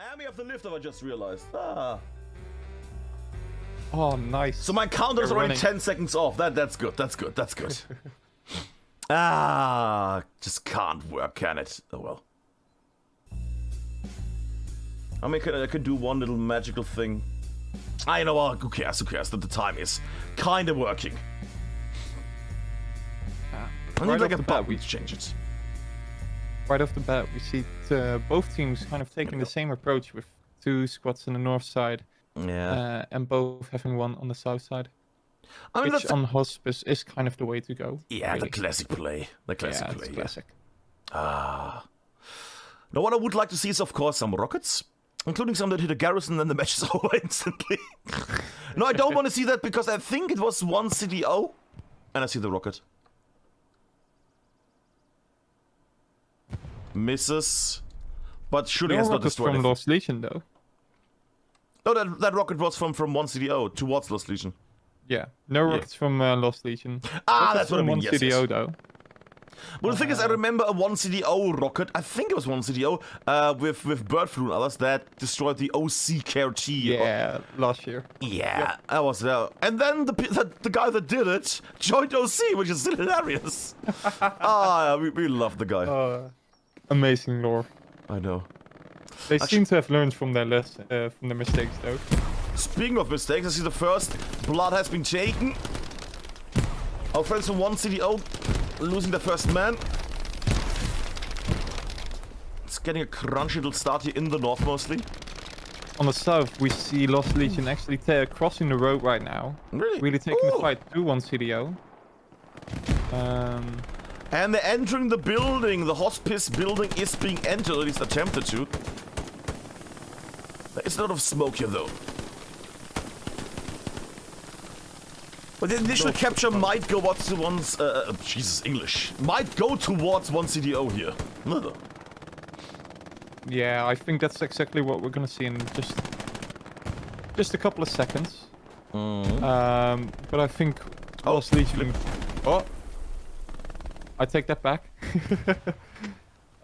And we have the lift, I just realized. Ah. Oh, nice. So my counter is already 10 seconds off. That's good. That's good. That's good. Just can't work, can it? Oh well. I mean, I could do one little magical thing. I know. Well, who cares? Who cares? That the time is kind of working. I need like a button to change it. Right off the bat, we see both teams kind of taking the same approach with 2 squads on the north side. Yeah. And both having 1 on the south side. I mean, which on Hospice is kind of the way to go. Yeah, really. The classic play. The classic play. It's classic. Now what I would like to see is, of course, some rockets. Including some that hit a garrison, then the match is over instantly. No, I don't want to see that because I think it was 1 CDO. And I see the rocket. Misses. But shooting has not destroyed from Lost Legion, though. No, that rocket was from 1 CDO towards Lost Legion. Yeah, no rockets from Lost Legion. That's what I mean, 1 CDO, though. Well, the thing is, I remember a 1 CDO rocket, I think it was 1 CDO, with Birdflu and others that destroyed the OC KRT. Yeah, last year. Yeah, I was there. And then the guy that did it joined OC, which is still hilarious. We love the guy. Amazing lore. I know. They seem to have learned from their mistakes, though. Speaking of mistakes, I see the first blood has been taken. Our friends from 1 CDO losing the first man. It's getting a crunchy little start here in the north mostly. On the south, we see Lost Legion actually crossing the road right now. Really taking the fight to 1 CDO. And they're entering the building. The Hospice building is being entered, or at least attempted to. There is a lot of smoke here, though. But the initial capture might go towards Jesus, English. Might go towards 1 CDO here. No. Yeah, I think that's exactly what we're gonna see in just a couple of seconds. But I think Lost Legion. Oh, I take that back.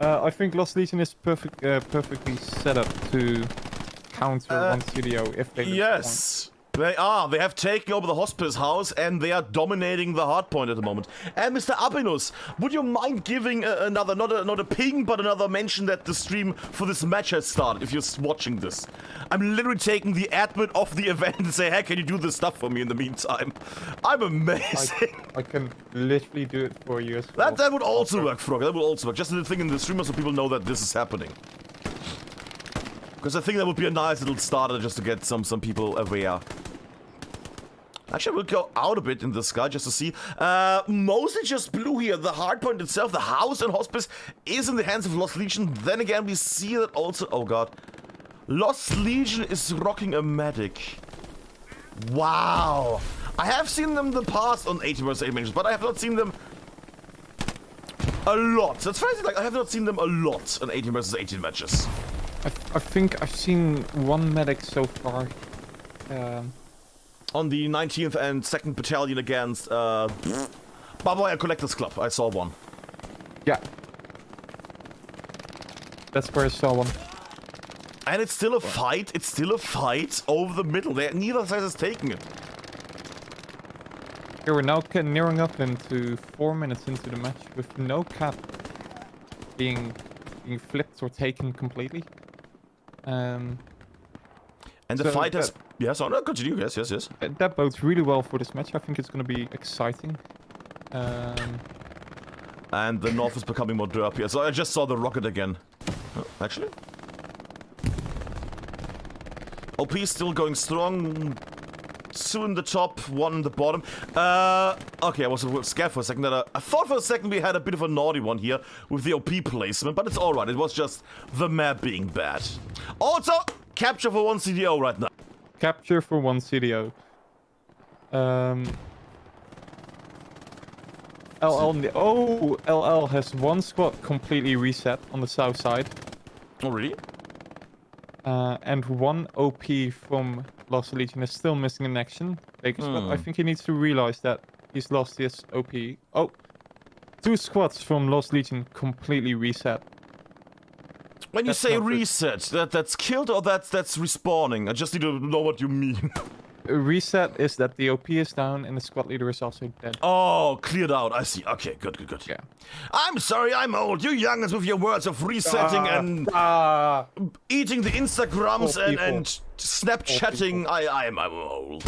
I think Lost Legion is perfectly set up to counter 1 CDO if they lose. Yes. They are. They have taken over the Hospice house and they are dominating the Hardpoint at the moment. And Mr. Abinus, would you mind giving another, not a ping, but another mention that the stream for this match has started, if you're watching this? I'm literally taking the admin of the event and say, hey, can you do this stuff for me in the meantime? I'm amazing. I can literally do it for you as well. That would also work, Frog. That would also work. Just a thing in the streamer so people know that this is happening. Because I think that would be a nice little starter just to get some people aware. Actually, we'll go out a bit in the sky just to see. Mostly just blue here. The hardpoint itself, the house and Hospice, is in the hands of Lost Legion. Then again, we see that also... Oh god. Lost Legion is rocking a medic. Wow. I have seen them in the past on 80 vs 8 matches, but I have not seen them a lot. That's crazy. Like, I have not seen them a lot on 80 vs 18 matches. I think I've seen 1 medic so far. On the 19th and 2nd Battalion against Barbarian Collectors Club, I saw 1. Yeah. That's where I saw 1. And it's still a fight. It's still a fight over the middle. Neither side is taking it. Here we're now nearing up into 4 minutes into the match with no cap being flipped or taken completely. And the fight has... Yes, no, continue. Yes. That bodes really well for this match. I think it's going to be exciting. And the north is becoming more derpy. So I just saw the rocket again. Oh, actually? OP is still going strong. 2 in the top, 1 in the bottom. Okay, I was scared for a second. I thought for a second we had a bit of a naughty one here with the OP placement, but it's alright. It was just the map being bad. Also, capture for 1 CDO right now. Capture for 1 CDO. LL has 1 squad completely reset on the south side. Oh, really? And 1 OP from Lost Legion is still missing in action. I think he needs to realize that he's lost his OP. Oh, 2 squads from Lost Legion completely reset. When you That's say not good. reset, that's killed or that's respawning? I just need to know what you mean. Reset is that the OP is down and the squad leader is also dead. Oh, cleared out. I see. Okay, good. Yeah. I'm sorry, I'm old. You youngins with your words of resetting and eating the Instagrams and Snapchatting. I'm old.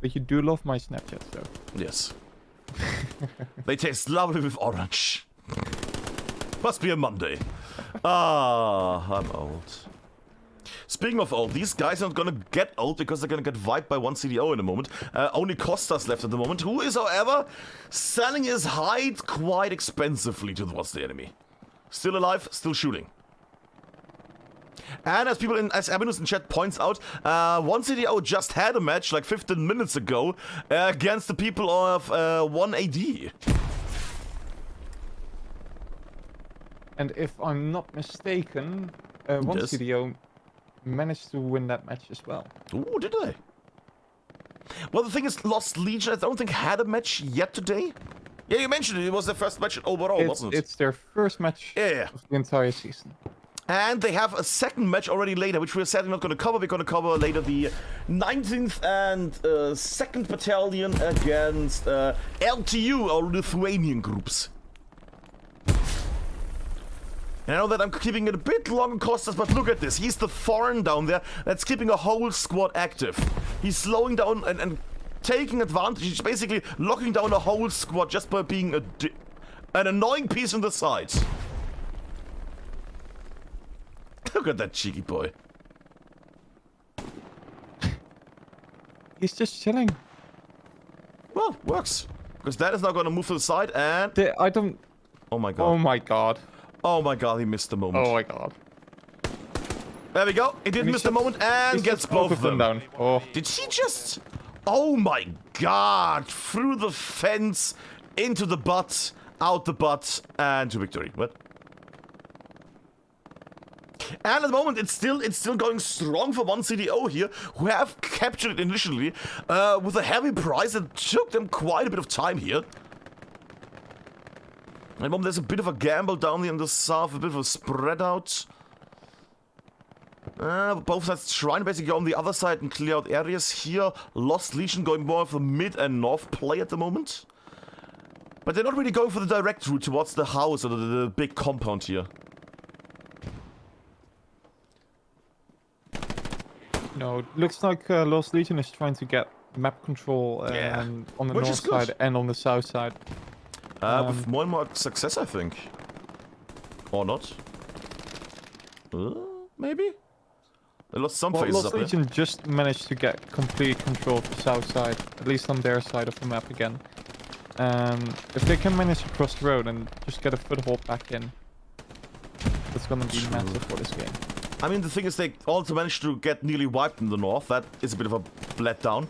But you do love my Snapchat, though. Yes. They taste lovely with orange. Must be a Monday. I'm old. Speaking of old, these guys are not gonna get old because they're gonna get wiped by one CDO in a moment. Only Costa's left at the moment, who is, however, selling his hide quite expensively towards the enemy. Still alive, still shooting. And as Abinus in chat points out, one CDO just had a match like 15 minutes ago against the people of 1AD. And if I'm not mistaken, one Yes. CDO managed to win that match as well. Ooh, did they? Well, the thing is, Lost Legion, I don't think had a match yet today. Yeah, you mentioned it. It was their first match overall, wasn't it? It's their first match Yeah. of the entire season. And they have a second match already later, which we're sadly not going to cover. We're going to cover later the 19th and 2nd Battalion against LTU, or Lithuanian groups. And I know that I'm keeping it a bit long on Costas, but look at this. He's the thorn down there that's keeping a whole squad active. He's slowing down and taking advantage. He's basically locking down a whole squad just by being an annoying piece on the side. Look at that cheeky boy. He's just chilling. Well, works. Because that is now going to move to the side and... I don't... Oh my god. Oh my god. Oh my god, he missed the moment. Oh my god. There we go. He didn't miss the moment and gets both of them down. Oh. Did he just... Oh my god. Through the fence, into the butt, out the butt, and to victory. What? And at the moment, it's still going strong for one CDO here, who have captured it initially with a heavy price. It took them quite a bit of time here. At the moment, there's a bit of a gamble down here in the south, a bit of a spread out. Both sides trying to basically go on the other side and clear out areas here. Lost Legion going more of the mid and north play at the moment. But they're not really going for the direct route towards the house or the big compound here. No, it looks like Lost Legion is trying to get map control on the Which north is good. side and on the south side. With more and more success, I think. Or not. Maybe? They lost some phases Lost up there. Legion just managed to get complete control of the south side, at least on their side of the map again. If they can manage to cross the road and just get a foothold back in, that's gonna be massive for this game. I mean, the thing is, they also managed to get nearly wiped in the north. That is a bit of a letdown.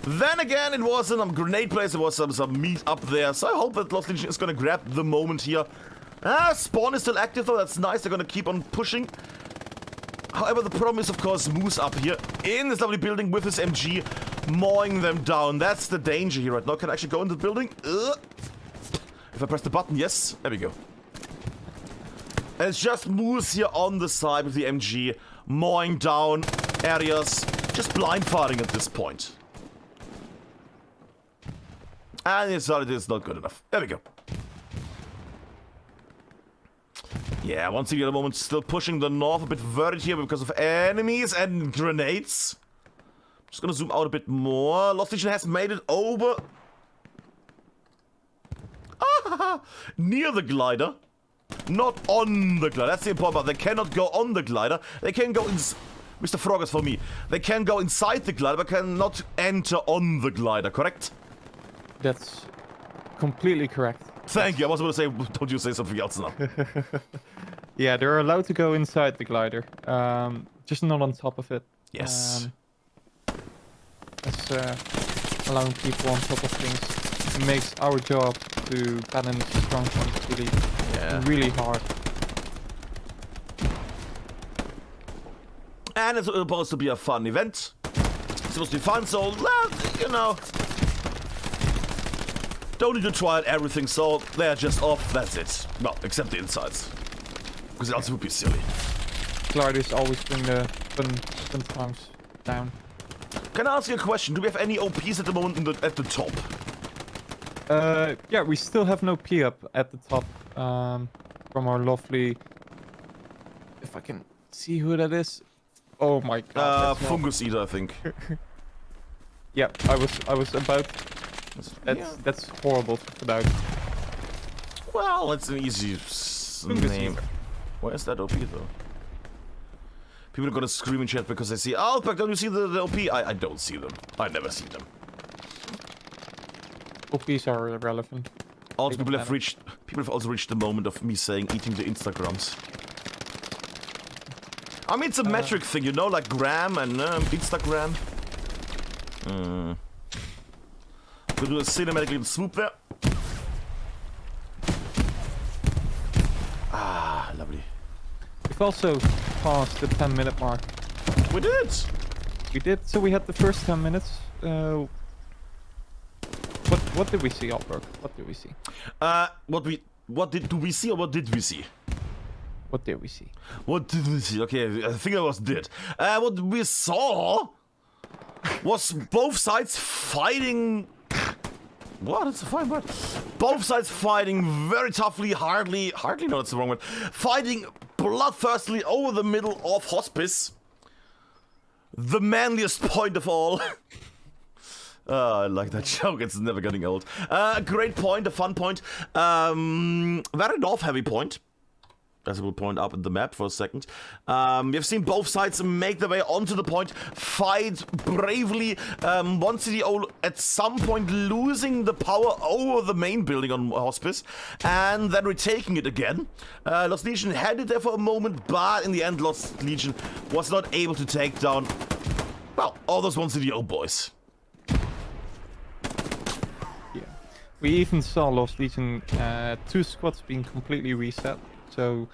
Then again, it was some grenade place. There was some meat up there. So I hope that Lost Legion is going to grab the moment here. Spawn is still active, though. That's nice. They're going to keep on pushing. However, the problem is, of course, Moose up here in this lovely building with his MG, mowing them down. That's the danger here right now. Can I actually go into the building? If I press the button, yes. There we go. And it's just Moose here on the side with the MG, mowing down areas, just blind firing at this point. And it's not good enough. There we go. Yeah, once again at the moment, still pushing the north, a bit worried here because of enemies and grenades. Just gonna zoom out a bit more. Lost Legion has made it over. Near the glider. Not on the glider. That's the important part. They cannot go on the glider. They can go in... Mr. Frog is for me. They can go inside the glider, but cannot enter on the glider, correct? That's completely correct. Thank you. I was about to say, don't you say something else now. Yeah, they're allowed to go inside the glider, just not on top of it. Yes. That's allowing people on top of things makes our job to balance strong points really hard. And it's supposed to be a fun event. It's supposed to be fun, so, you know... Don't need to try out everything, so they're just off, that's it. Well, except the insides. Because it also would be silly. Gliders always bring the fun times down. Can I ask you a question? Do we have any OPs at the moment at the top? Yeah, we still have no P up at the top. From our lovely... If I can see who that is. Oh my god. Fungus Eater, I think. Yeah, I was about... That's horrible to put out. Well, it's an easy name. Where is that OP though? People are gonna scream in chat because they see, oh, but don't you see the OP? I don't see them. I never see them. OPs are irrelevant. Also, people have also reached the moment of me saying eating the Instagrams. I mean, it's a metric thing, you know, like gram and Instagram. We'll do a cinematic little swoop there. Ah, lovely. We've also passed the 10-minute mark. We did! We did, so we had the first 10 minutes. What did we see, Albert? What did we see? Do we see or what did we see? What did we see? What did we see? Okay, I think I was did. What we saw was both sides fighting. What? It's a fine word. Both sides fighting very toughly, hardly. No, that's the wrong word. Fighting bloodthirstily over the middle of Hospice. The manliest point of all. I like that joke, it's never getting old. A great point, a fun point. Very north-heavy point. As I will point up in the map for a second. We've seen both sides make their way onto the point, fight bravely. One CDO at some point losing the power over the main building on Hospice, and then retaking it again. Lost Legion had it there for a moment, but in the end, Lost Legion was not able to take down, well, all those one CDO boys. We even saw Lost Legion 2 squads being completely reset. So,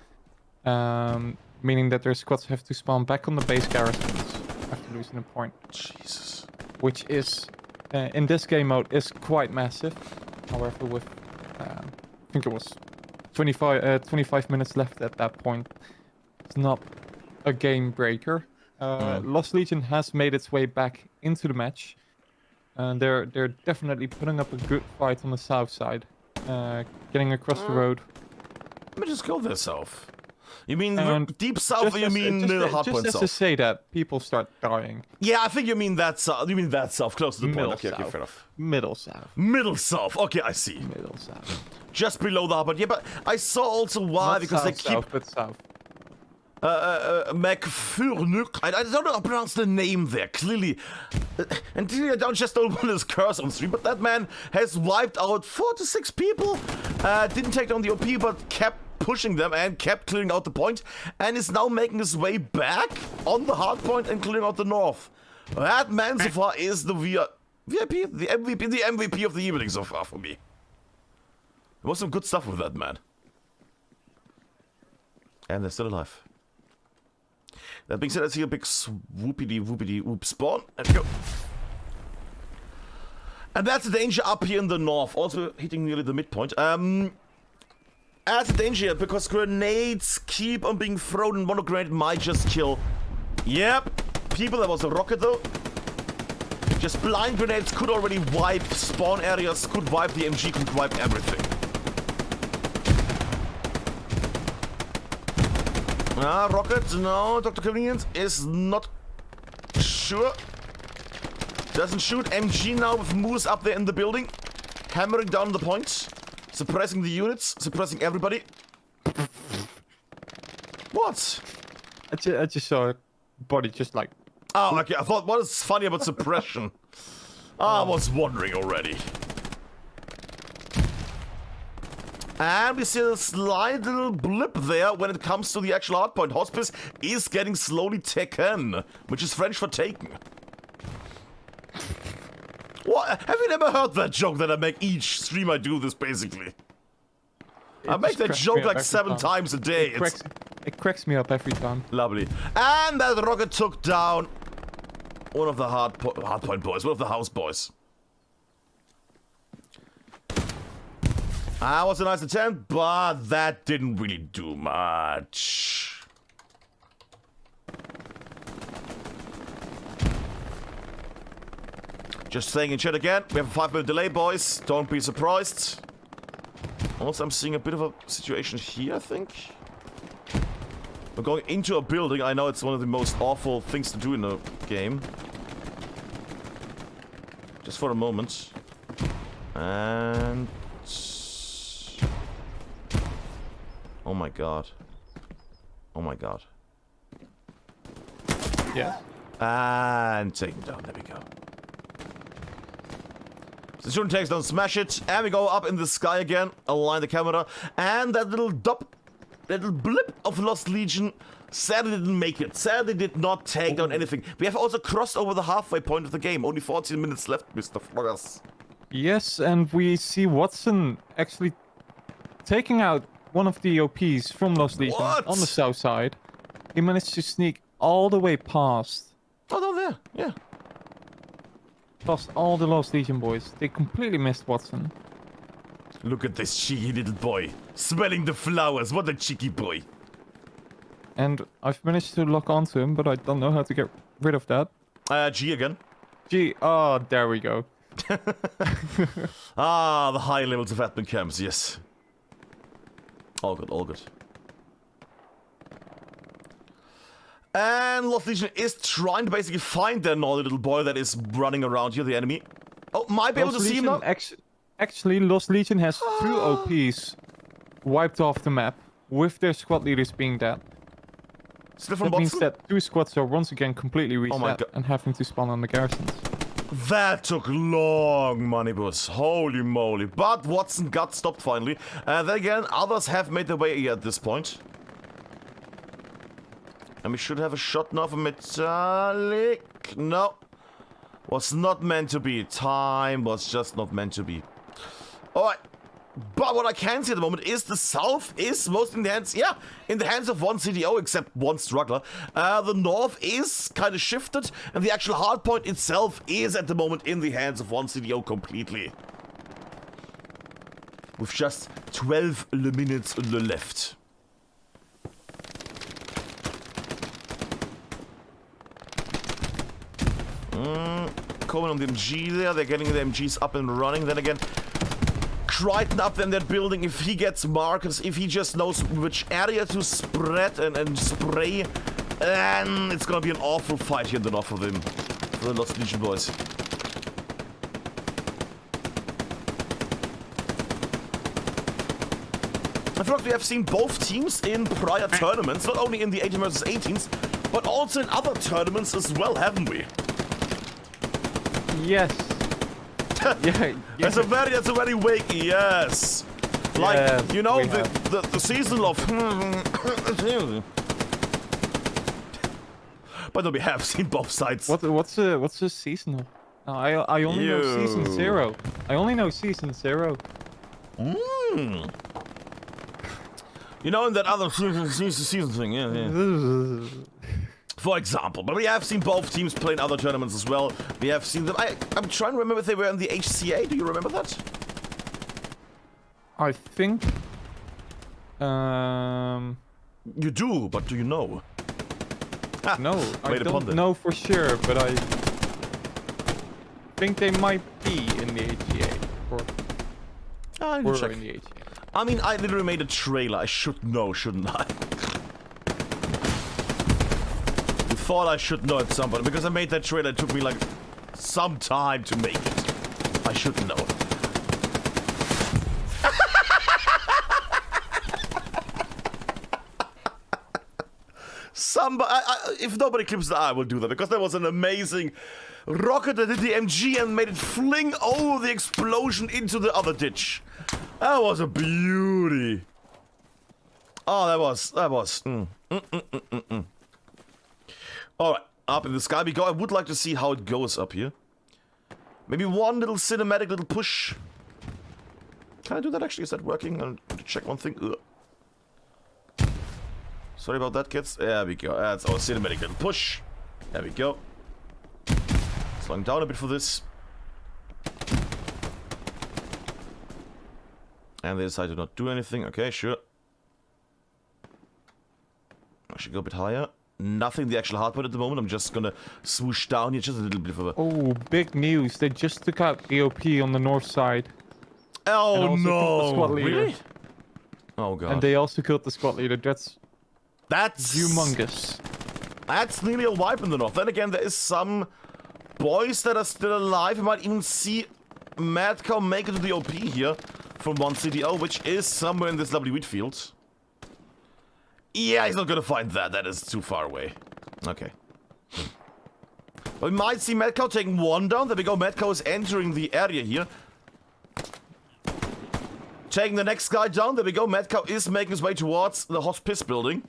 meaning that their squads have to spawn back on the base garrisons after losing a point. Jesus. Which is, in this game mode, is quite massive. However, with, I think it was 25 minutes left at that point, it's not a game breaker. Lost Legion has made its way back into the match. And they're definitely putting up a good fight on the south side, getting across the road. Let me just go there south. You mean deep south, or you mean the Hardpoint south? Just to say that people start dying. Yeah, I think you mean that south. You mean that south, close to the point. Okay, fair enough. Middle south. Middle south. Okay, I see. Middle south. Just below the Hardpoint. Yeah, but I saw also why, Not because south, they keep. South, but south. McFurnuk. I don't know how to pronounce the name there, clearly. And clearly I don't want his curse on stream, but that man has wiped out 4 to 6 people. Didn't take down the OP, but kept pushing them and kept clearing out the point, and is now making his way back on the hard point and clearing out the north. That man so far is the VIP, the MVP of the evening so far for me. There was some good stuff with that man. And they're still alive. That being said, I see a big swoopity-whoopity-whoop spawn. There we go. And that's a danger up here in the north. Also hitting nearly the midpoint. That's a danger because grenades keep on being thrown, and one grenade might just kill. Yep. People, that was a rocket though. Just blind grenades could already wipe spawn areas, could wipe the MG, could wipe everything. Rocket, no, Dr. Convenience is not sure. Doesn't shoot. MG now with Moose up there in the building. Hammering down the point. Suppressing the units, suppressing everybody. What? I just saw a body just like... Oh, okay, I thought, what is funny about suppression? I was wondering already. And we see a slight little blip there when it comes to the actual hardpoint. Hospice is getting slowly taken, which is French for taken. What? Have you never heard that joke that I make each stream I do this, basically? I make that joke like 7 times a day. It cracks me up every time. Lovely. And that rocket took down one of the hardpoint boys, one of the house boys. That was a nice attempt, but that didn't really do much. Just saying in chat again, we have a 5-minute delay, boys. Don't be surprised. Also, I'm seeing a bit of a situation here, I think. We're going into a building. I know it's one of the most awful things to do in a game. Just for a moment. And... oh my god. Oh my god. Yeah. And taken down. There we go. The shooting tanks don't smash it. And we go up in the sky again. Align the camera. And that little little blip of Lost Legion sadly didn't make it. Sadly did not take down anything. We have also crossed over the halfway point of the game. Only 14 minutes left, Mr. Floggers. Yes, and we see Watson actually taking out one of the OPs from Lost Legion on the south side. He managed to sneak all the way past. Oh, no, there. Yeah. Past all the Lost Legion boys. They completely missed Watson. Look at this cheeky little boy. Smelling the flowers. What a cheeky boy. And I've managed to lock onto him, but I don't know how to get rid of that. G again. G. Oh, there we go. Ah, the high levels of admin camps, yes. All good, all good. And Lost Legion is trying to basically find their naughty little boy that is running around here, the enemy. Oh, might be able to see him now. Actually, Lost Legion has 2 OPs wiped off the map, with their squad leaders being dead. Still from That means Watson? that 2 squads are once again completely reset and having to spawn on the garrisons. That took long, Moneybus. Holy moly. But Watson got stopped finally. And then again, others have made their way here at this point. And we should have a shot now for Metallic. No. Was not meant to be. Time was just not meant to be. Alright. But what I can see at the moment is the south is mostly in the hands, in the hands of one CDO, except one struggler. The north is kind of shifted, and the actual hardpoint itself is at the moment in the hands of one CDO completely. With just 12 minutes left. Coming on the MG there, they're getting the MGs up and running. Then again, Crichton up in that building, if he gets markers, if he just knows which area to spread and spray, and it's gonna be an awful fight here in the north of him. For the Lost Legion boys. I feel like we have seen both teams in prior tournaments, not only in the 18 vs 18s, but also in other tournaments as well, haven't we? Yes. Yeah. That's a very wakey, yes. Like, yes, you know, the season of... But no, we have seen both sides. What's the seasonal? I only know season 0. I only know season 0. You know, in that other season thing, yeah. For example, but we have seen both teams play in other tournaments as well. We have seen them. I'm trying to remember if they were in the HCA. Do you remember that? I think. You do, but do you know? No, I don't know for sure, but I think they might be in the HCA. Or check. in the HCA. I mean, I literally made a trailer. I should know, shouldn't I? Thought I should know at some point. Because I made that trailer, it took me like some time to make it. I should know. If nobody clips that, I will do that. Because that was an amazing rocket that did the MG and made it fling over the explosion into the other ditch. That was a beauty. Oh, that was. Alright, up in the sky we go. I would like to see how it goes up here. Maybe one little cinematic little push. Can I do that actually? Is that working? I'll check one thing. Ugh. Sorry about that, kids. There we go. That's our cinematic little push. There we go. Slowing down a bit for this. And they decide to not do anything. Okay, sure. I should go a bit higher. Nothing the actual hardpoint at the moment. I'm just gonna swoosh down here just a little bit of a... Oh, big news. They just took out AOP on the north side. Oh The no! squad leader. Really? Oh god. And they also killed the squad leader. That's humongous. That's nearly a wipe in the north. Then again, there is some boys that are still alive. You might even see Madcow make it to the OP here from one CDO, which is somewhere in this lovely wheat field. Yeah, he's not gonna find that. That is too far away. Okay. But we might see Madcow taking one down. There we go. Madcow is entering the area here. Taking the next guy down. There we go. Madcow is making his way towards the Hospice building.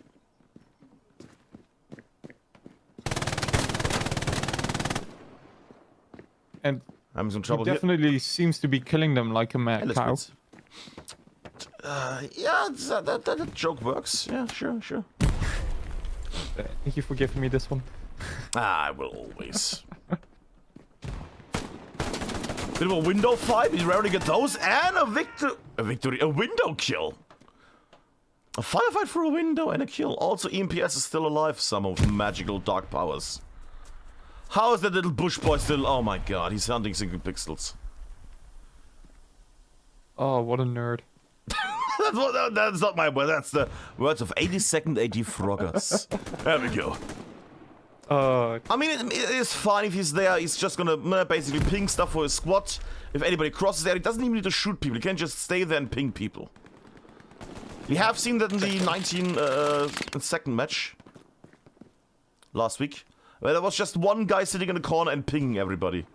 And I'm in trouble he definitely seems to be killing them like a mad cow. Yeah, that joke works. Yeah, sure. Thank you for giving me this one. I will always. Bit of a window fight. We rarely get those, and a victory, a window kill. A firefight through a window and a kill. Also, EMPS is still alive. Some of magical dark powers. How is that little bush boy still? Oh my god, he's hunting single pixels. Oh, what a nerd. That's not my word. That's the words of 82nd AD Froggers. There we go. I mean, it is fine if he's there. He's just gonna basically ping stuff for his squad. If anybody crosses there, he doesn't even need to shoot people. He can just stay there and ping people. We have seen that in the 19-2nd match last week, where there was just one guy sitting in the corner and pinging everybody.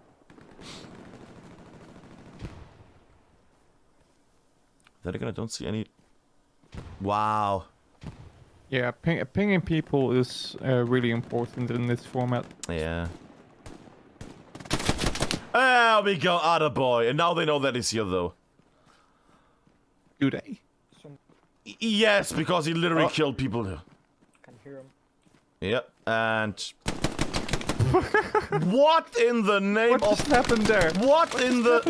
Then again, I don't see any... Wow. Yeah, pinging people is really important in this format. Yeah. There we go, attaboy. And now they know that he's here, though. Do they? Yes, because he literally killed people here. Can hear him. Yep, and... What in the name What just happened there? What in the...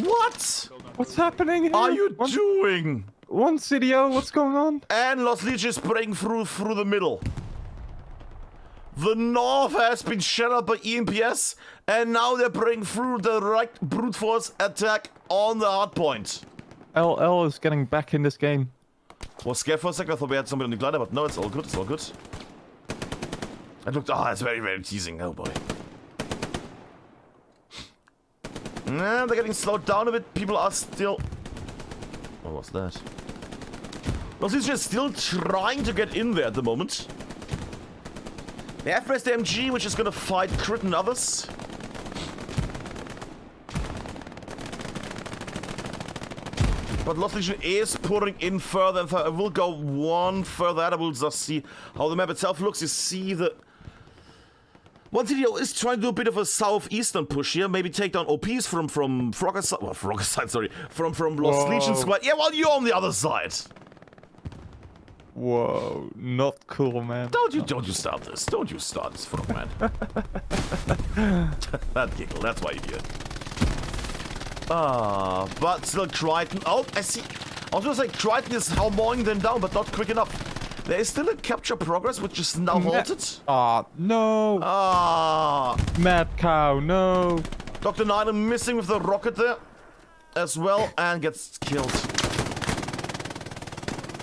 What? What's happening here? Are you doing? One CDO, what's going on? And Los Leeches breaking through the middle. The north has been shattered by EMPS, and now they're breaking through the right brute force attack on the hardpoint. LL is getting back in this game. Was scared for a second, I thought we had somebody on the glider, but no, it's all good, it's all good. It looked, it's very, very teasing, oh boy. Nah, they're getting slowed down a bit, people are still... What was that? Los Leeches is still trying to get in there at the moment. They have pressed the MG, which is gonna fight Crit and others. But Los Legion is pouring in further and further. I will go one further out. I will just see how the map itself looks. You see the... One CDO is trying to do a bit of a southeastern push here. Maybe take down OPs from Frogger's side. Well, Frogger's side, sorry. From Lost Legion squad. Yeah, well, you're on the other side. Whoa, not cool, man. Don't you start this. Don't you start this, Frogman. That giggle, that's why you're here. But still Crichton. Oh, I see. I was gonna say Crichton is how mowing them down, but not quick enough. There is still a capture progress, which is now halted. No. Mad cow, no. Dr. Niner missing with the rocket there as well and gets killed.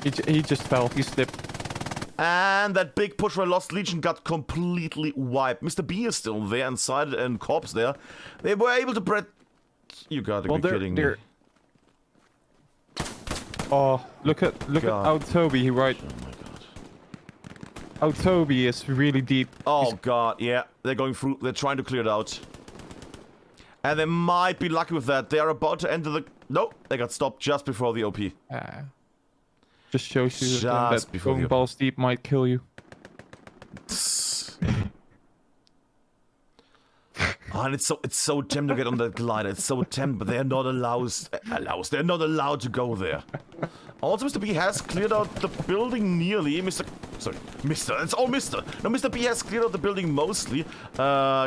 He just fell. He slipped. And that big push where Lost Legion got completely wiped. Mr. B is still there inside and corpse there. They were able to bread. You gotta be kidding me. Oh, look at Autobi, right? Oh my god. Autobi is really deep. Oh god, yeah. They're going through. They're trying to clear it out. And they might be lucky with that. They are about to enter the... Nope, they got stopped just before the OP. Just shows you Just that going balls deep might kill you. And it's so tempting to get on that glider. It's so tempting, but they're not allowed. They're not allowed to go there. Also, Mr. B has cleared out the building nearly. It's all Mr. No, Mr. B has cleared out the building mostly.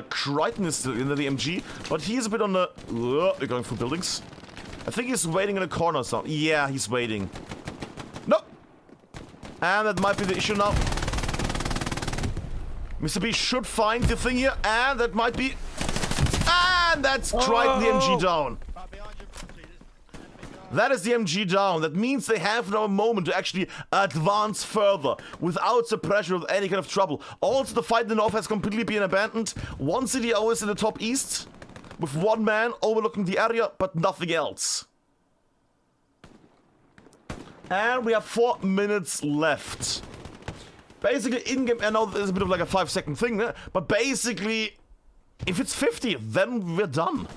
Crichton is still in the MG, but he is a bit on the... We're going through buildings. I think he's waiting in a corner or something. Yeah, he's waiting. No! And that might be the issue now. Mr. B should find the thing here, and that might be... And that's tried the MG down. That is the MG down. That means they have now a moment to actually advance further without the pressure of any kind of trouble. Also, the fight in the north has completely been abandoned. One CDO is in the top east with one man overlooking the area, but nothing else. And we have 4 minutes left. Basically, in-game, I know there's a bit of like a 5-second thing there, but basically, if it's 50, then we're done.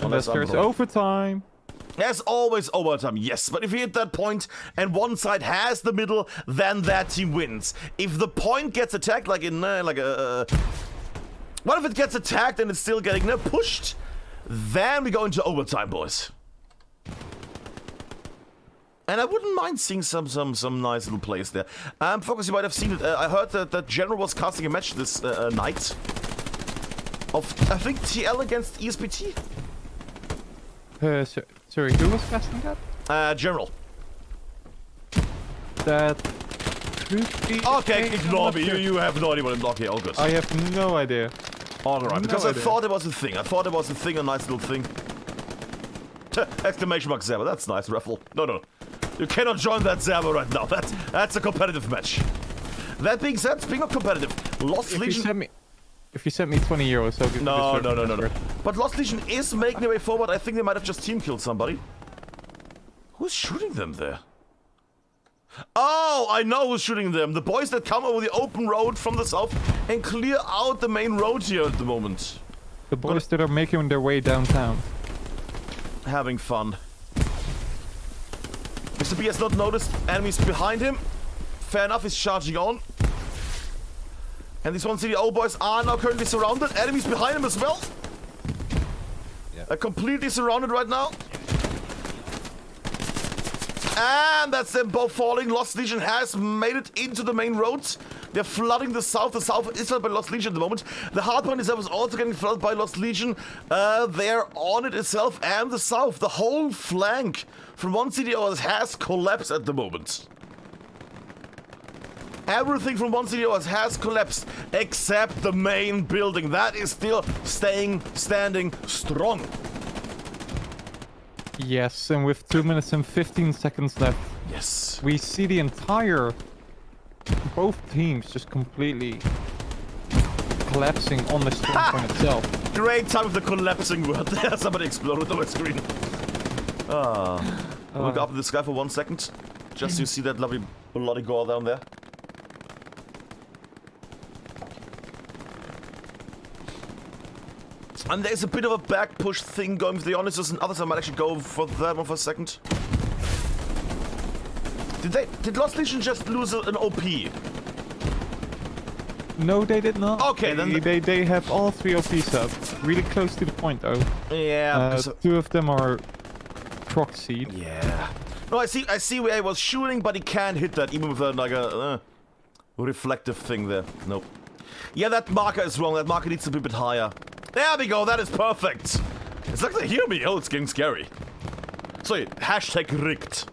Unless there's overtime. There's always overtime, yes. But if you hit that point and one side has the middle, then that team wins. If the point gets attacked, like in what if it gets attacked and it's still getting pushed? Then we go into overtime, boys. And I wouldn't mind seeing some nice little plays there. Focus, you might have seen it. I heard that General was casting a match this night of, I think, TL against ESPT. Sorry, who was casting that? General. That could be... Okay, ignore me. You have no idea what I'm talking about. Oh, good. I have no idea. Alright, because I thought it was a thing. A nice little thing. Exclamation mark Zerber. That's nice, Raffle. No. You cannot join that Zerber right now. That's a competitive match. That being said, speaking of competitive, Lost Legion... If you sent me 20 euros, I'll give you No. But Lost Legion is making their way forward. I think they might have just team killed somebody. Who's shooting them there? Oh, I know who's shooting them. The boys that come over the open road from the south and clear out the main road here at the moment. The boys that are making their way downtown. Having fun. Mr. B has not noticed enemies behind him. Fair enough, he's charging on. And these 1 CDO boys are now currently surrounded. Enemies behind him as well. Yeah. Completely surrounded right now. And that's them both falling. Lost Legion has made it into the main roads. They're flooding the south. The south is flooded by Lost Legion at the moment. The Hardpoint itself is also getting flooded by Lost Legion. They're on it itself and the south. The whole flank from 1 CDO has collapsed at the moment. Everything from 1 CDO has collapsed except the main building. That is still standing strong. Yes, and with 2 minutes and 15 seconds left. Yes. We see the entire... both teams just completely collapsing on the strong point itself. Great time of the collapsing word there. Somebody exploded on my screen. Look up at the sky for 1 second. Just to see that lovely bloody gore down there. And there's a bit of a back push thing going with the Dionysus, and others I might actually go for that one for a second. Did Lost Legion just lose an OP? No, they did not. Okay, then they have all 3 OPs up, really close to the point though. Yeah, 2 of them are proxied. Yeah. No, I see where he was shooting, but he can't hit that even with like a reflective thing there. Nope. Yeah, that marker is wrong. That marker needs to be a bit higher. There we go. That is perfect. It's like they hear me. Oh, it's getting scary. Sorry. Hashtag rigged.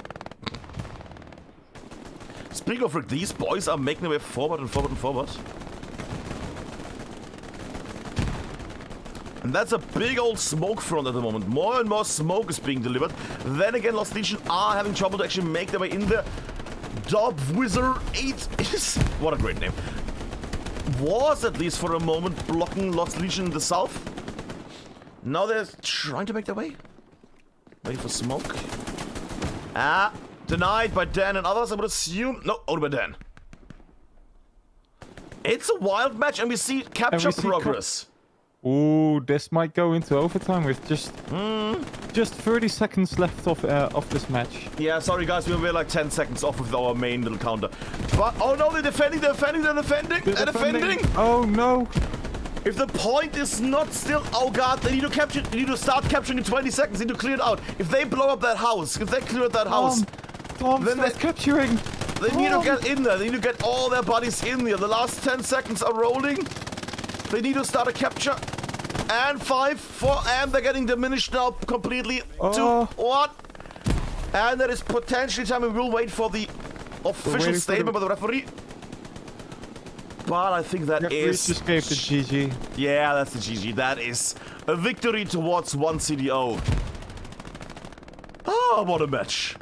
Speaking of rigged, these boys are making their way forward and forward and forward. And that's a big old smoke front at the moment. More and more smoke is being delivered. Then again, Lost Legion are having trouble to actually make their way in there. Dob Wizard 8 is... what a great name. Was, at least for a moment, blocking Lost Legion in the south. Now they're trying to make their way. Waiting for smoke. Denied by Dan and others, I would assume. No, only by Dan. It's a wild match, and we see capture progress. Ooh, this might go into overtime with just 30 seconds left of this match. Yeah, sorry guys, we were like 10 seconds off with our main little counter. But, oh no, they're defending. Oh no. If the point is not still, oh god, they need to capture, they need to start capturing in 20 seconds, they need to clear it out. If they blow up that house, if they clear out that house, Tom, then start capturing. They need to get in there, they need to get all their bodies in there. The last 10 seconds are rolling. They need to start a capture. And 5, 4, and they're getting diminished now completely. 2, 1. And there is potentially time. We will wait for the official statement by the referee. But I think that is... just gave the GG. Yeah, that's the GG. That is a victory towards 1 CDO. Oh, what a match.